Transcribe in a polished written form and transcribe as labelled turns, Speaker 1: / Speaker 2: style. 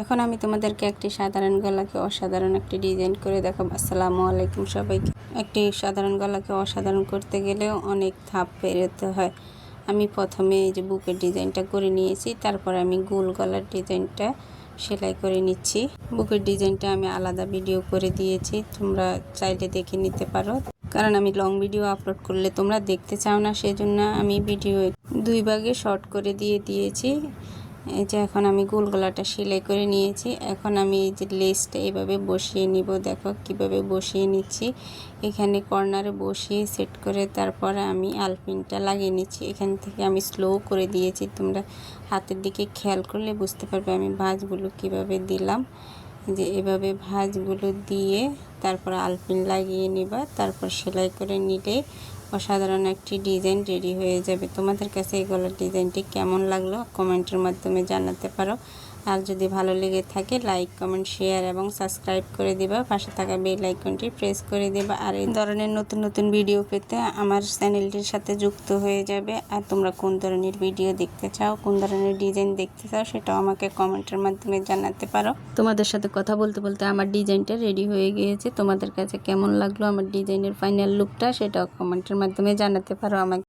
Speaker 1: এখন আমি তোমাদেরকে একটি সাধারণ গলাকে অসাধারণ একটি ডিজাইন করে দেখাবো। আসসালামু আলাইকুম সবাইকে। একটি সাধারণ গলাকে অসাধারণ করতে গেলেও অনেক ধাপ পেরোতে হয়। আমি প্রথমে এই যে বুকের ডিজাইনটা করে নিয়েছি, তারপর আমি গোল গলার ডিজাইনটা সেলাই করে নিচ্ছি। বুকের ডিজাইনটা আমি আলাদা ভিডিও করে দিয়েছি, তোমরা চাইলে দেখে নিতে পারো। কারণ আমি লং ভিডিও আপলোড করলে তোমরা দেখতে চাও না, সেজন্য আমি ভিডিও 2 ভাগে শর্ট করে দিয়েছি। এই যে এখন আমি গোল গলাটা সেলাই করে নিয়েছি। এখন আমি এই যে লেসটা এভাবে বসিয়ে নিব। দেখো কিভাবে বসিয়ে নিচ্ছি। এখানে কর্নারে বসিয়ে সেট করে তারপরে আমি আলপিনটা লাগিয়ে নিচ্ছি। এখান থেকে আমি স্লো করে দিয়েছি, তোমরা হাতের দিকে খেয়াল করলে বুঝতে পারবে আমি ভাঁজগুলো কিভাবে দিলাম। যে এভাবে ভাঁজগুলো দিয়ে তারপর আলপিন লাগিয়ে নিবা, তারপর সেলাই করে নিলে অসাধারণ একটি ডিজাইন রেডি হয়ে যাবে। তোমাদের কাছে এই গলার ডিজাইনটি কেমন লাগলো কমেন্টের মাধ্যমে জানাতে পারো। আর যদি ভালো লেগে থাকে লাইক, কমেন্ট, শেয়ার এবং সাবস্ক্রাইব করে দিবা। পাশে থাকা বেল আইকনটি প্রেস করে দিবা। আর এই ধরনের নতুন নতুন ভিডিও পেতে আমার চ্যানেলটির সাথে যুক্ত হয়ে যাবে। আর তোমরা কোন ধরনের ভিডিও দেখতে চাও, কোন ধরনের ডিজাইন দেখতে চাও, সেটাও আমাকে কমেন্টের মাধ্যমে জানাতে পারো। তোমাদের সাথে কথা বলতে বলতে আমার ডিজাইনটা রেডি হয়ে গিয়েছে। তোমাদের কাছে কেমন লাগলো আমার ডিজাইনের ফাইনাল লুকটা, সেটাও কমেন্টের মাধ্যমে জানাতে পারো আমাকে।